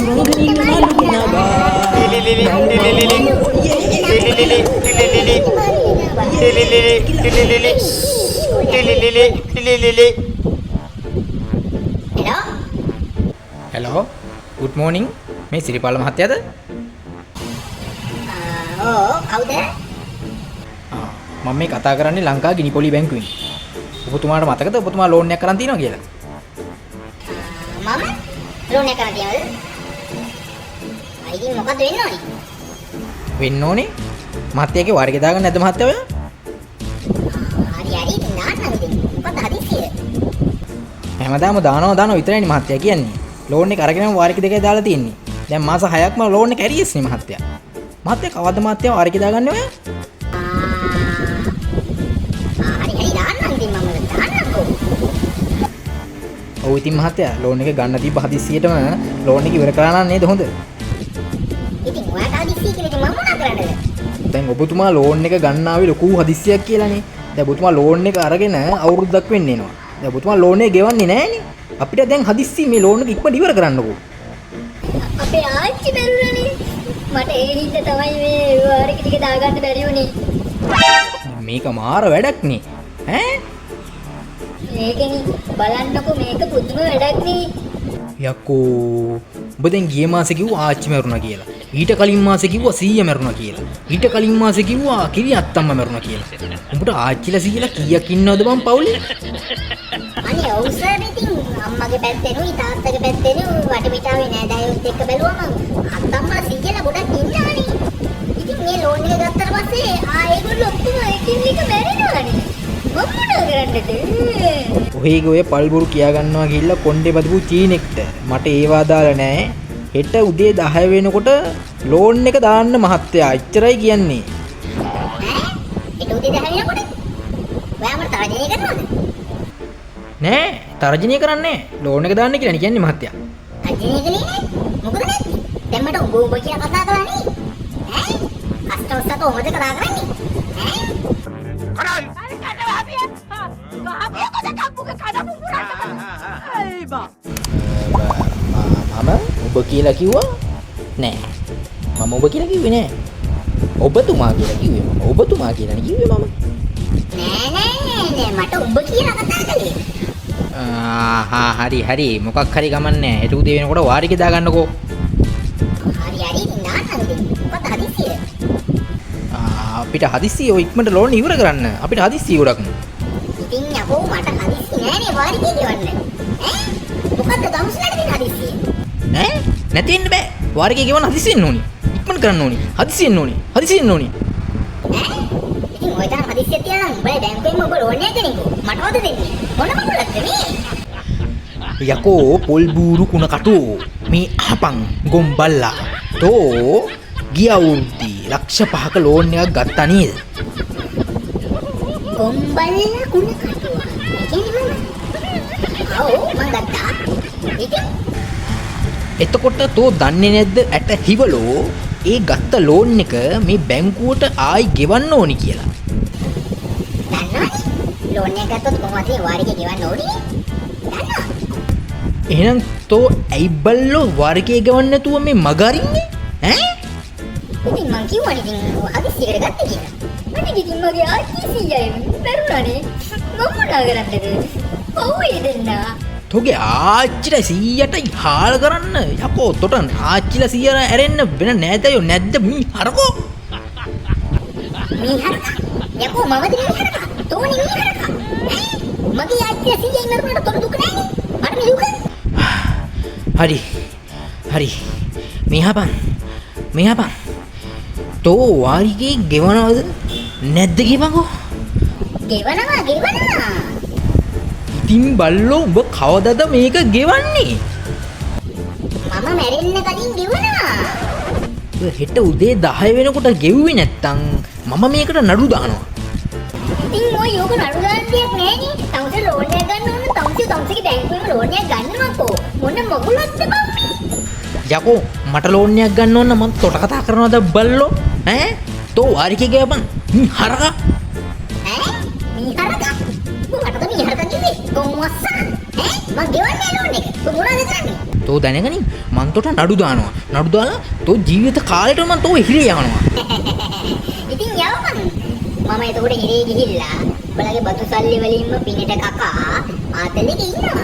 Hello, good morning. මේ සිරිපාල මහත්තයාද? කවුද? මම මේ කතා කරන්නේ ලංකා ගිනිපොලි බැංකුවෙන්. ඔබතුමාට මතකද ඔබතුමා ලෝන් එකක් අරන් තියනවා කියලා? මම ලෝන් එකක් අරන් තියනවද? ඉතින් මොකද වෙන්න ඕනේ? වෙන්න ඕනේ? මහත්තයාගේ වාරිකේ දාගන්න නැද්ද මහත්තයා ඔයා? හරි ඉතින් දාන්න ඉතින්. මොකද හදිස්සිය? හැමදාම දානවා විතරයිනේ මහත්තයා කියන්නේ. ලෝන් එක අරගෙනම වාරිකේ දෙකේ දාලා තියෙන්නේ. දැන් මාස 6ක්ම ලෝන් එක ඇරියස්නේ මහත්තයා. මහත්තයා කවද්ද මහත්තයා වාරිකේ දාගන්නේ ඔයා? හරි දාන්න ඉතින් මම දාන්නකෝ. ඔව් ඉතින් මහත්තයා ලෝන් එක ගන්න තිබ්බ හදිස්සියටම ලෝන් එක ඉවර කරා නම් නේද හොඳ? ඉතින් ඔයාට හදිස්සිය කියලා ඉතින් මම මොනා කරන්නද? දැන් ඔබතුමා ලෝන් එක ගන්න ආවේ ලොකු හදිස්සියක් කියලානේ. දැන් ඔබතුමා ලෝන් එක අරගෙන අවුරුද්දක් වෙන්න එනවා. දැන් ඔබතුමා ලෝන් එක ගෙවන්නේ නැහනේ. අපිට දැන් හදිස්සි මේ ලෝන් එක ඉක්මනට ඉවර කරන්නකෝ. අපේ ආච්චි මැරුණානේ. මට ඒ හින්දා තමයි මේ වාරික ටික දාගන්න බැරි වුනේ. මේක මාර වැඩක් නේ. ඈ? මේකෙනි බලන්නකෝ මේක පුදුම වැඩක් නේ. යකෝ ඔබ දැන් ගිය මාසේ කිව්වා ආච්චි මැරුණා කියලා. ඊට කලින් මාසේ කිව්වා සීයා මැරුණා කියලා. ඊට කලින් මාසේ කිව්වා කිරි අත්තම්මා මැරුණා කියලා. උඹට ආච්චිලා සීයලා කීයක් ඉන්නවද බං පවුලේ? අනේ ඔව් සර් ඉතින් අම්මගේ පැත්තෙනුයි තාත්තගේ පැත්තෙනුයි වටපිටාවේ නෑදෑයොත් එක්ක බැලුවම අත්තම්මා සීයලා ගොඩක් ඉන්නවනේ. ඉතින් මේ ලෝන් එක ගත්තට පස්සේ ඒගොල්ලෝ ඔක්කොම එකින් එක මැරෙනවානේ. මොකද කරන්නද? ඔහේගේ ඔය පල්බුරු කියා ගන්නවා ගිහිල්ලා කොණ්ඩේ බදපු චීනෙක්ට මට ඒවා දාලා නෑ. හෙට උදේ 10 වෙනකොට ලෝන් එක දාන්න මහත්තයා. එච්චරයි කියන්නේ. හෙට උදේ 10 වෙනකොට? ඔයා මට තරජනය කරනවද? නෑ තරජනය කරන්නේ ලෝන් එක දාන්න කියලා කියන්නේ මහත්තයා. තරජනය කළේ නෑ? මොකද නැත්තේ? දැන් මට උඹ කියලා කතා කරා නේ? කස්ටමර්ස් අත ඔහොමද කතා කරන්නේ? කරයි මම ඔබ කියලා කිව්වා නෑ. මම ඔබ කියලා කිව්වේ නෑ. ඔබතුමා කියලා කිව්වේ මම. ඔබතුමා කියලා කිව්වේ මම. නෑ මට උඹ කියලා කතා කළේ. හරි මොකක් හරි ගමන්නේ. හෙට උදේ වෙනකොට වාරිකේ දාගන්නකෝ. හරි ඉතින් දාන්න මොකද හදිස්සිය? අපිට හදිස්සිය ඔය ඉක්මනට ලෝන් ඉවර කරන්න. අපිට හදිස්සිය ගොඩක් නේ. ඉතින් යකෝ මට හදිස්සි නෑනේ වාරිකේ ගෙවන්න. මොකද්ද ගම්ස්ලාට දෙන හදිස්සිය? නැති වෙන්න බෑ. වාරිකේ ගෙවන්න හදිස්සියෙන් ඕනි. ඉක්මනට කරන්න ඕනි. හදිස්සියෙන් ඕනි. ඉතින් ඔය තරම් හදිස්සියක් තියනවා නම් උඹලා බැංකුවෙන්ම ඔබ ලෝන් එක ගනිකෝ. මටවද දෙන්නේ? මොන මගුලක්ද මේ? යකෝ පොල් බූරු කුණ කටෝ මේ අහපන් ගොම්බල්ලා තෝ ගිය අවුරුද්දේ ලක්ෂ 5ක ලෝන් එකක් ගත්තා නේද? ගොම්බල්ලා කුණ කටුවා. කියන්නේ මම ගත්තා. එතකොට තෝ දන්නේ නැද්ද ඇට හිවලෝ ඒ ගත්ත ලෝන් එක මේ බැංකුවට ආයි ගෙවන්න ඕනි කියලා. දන්නවනේ. ලෝන් එක ගත්තොත් කොහොමද වාරිකේ ගෙවන්න ඕනේ? දන්නවා. එහෙනම් තෝ ඇයි බල්ලෝ වාරිකේ ගෙවන්න නැතුව මේ මග අරින්නේ? ඉතින් මං කිව්වනේ ඉතින් හදිස්සියකට ගත්ත කියලා. මට ඉතින් මගේ ආච්චි සීයයි මැරුණානේ. මම මොනා කරන්නද? ඔව්වේ දෙන්නා. තෝගේ ආච්චිලා 100ට හාල් කරන්න යකෝ තොටන් ආච්චිලා 100 ඇරෙන්න වෙන නෑදෑයෝ නැද්ද මී හරකෝ? මී හරකා? යකෝ මමද මී හරකා? තෝනේ මී හරකා? මගේ ආච්චිලා 100යි මැරුණාට තොර දුක නෑනේ. මට මේ දුක. හරි මෙහපන් තෝ වාරිකේ ගෙවනවද නැද්ද කියපන්කෝ? ගෙවනවා. ඉතින් බල්ලෝ උඹ කවදද මේක ගෙවන්නේ? මම මැරෙන්න කලින් ගෙවනවා. හෙට උදේ 10 වෙනකොට ගෙව්වේ නැත්තම් මම මේකට නඩු දානවා. ඉතින් ඔය යෝක නඩු දාන්න දෙයක් නෑනේ. තවුසේ ලෝන් එක ගන්න ඕන තවුසේගේ බැංකුවෙන් ලෝන් එක ගන්නවකෝ. මොන මගුලක්ද බම් මේ? යකෝ මට ලෝන් එකක් ගන්න ඕන මම තොට කතා කරනවද බල්ලෝ? තෝ වාරිකේ ගෙවපන්. හරකා. මී හරකා? මටද මී හරකා කිව්වේ? කොම්වස්සා. මං ගෙවන්නේ ලෝන් එක. කො මොනවද කරන්නේ? තෝ දැනගනින් මං තොට නඩු දානවා. නඩු දාලා තෝ ජීවිත කාලෙට මං තෝ හිරේ යවනවා. ඉතින් යවමන්. මම එතකොට හිරේ ගිහිල්ලා ඔයාලගේ බතු සල්ලි වලින්ම පිනට කකා ආතලෙක ඉන්නවා.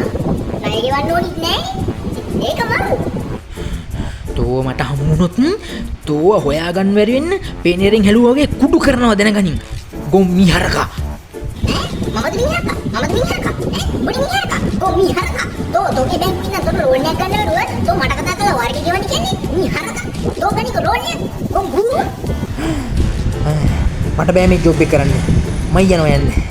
ණය ගෙවන්න ඕනිත් නෑ. ඒක මරු. තෝ මට හමු වුණොත් තෝ හොයාගන්න බැරි වෙන්න පේනේරෙන් හැලුවා වගේ කුඩු කරනවා දැනගනින්. ගොම් මිහරකා. මමද මිහරකා? මමද මිහරකා? උඹට මිහරකා? කො මිහරකා? තෝගේ බැංකුවෙන් නම් තෝ ලෝන් එකක් ගන්න බැරුව තෝ මට කතා කරලා වර්ගය ගෙවන්න කියන්නේ මිහරකා. තෝ ගනික ලෝන් එක. කො ගුරු. මට බෑ මේ ජොබ් එක කරන්න. මම යනවා යන්නේ.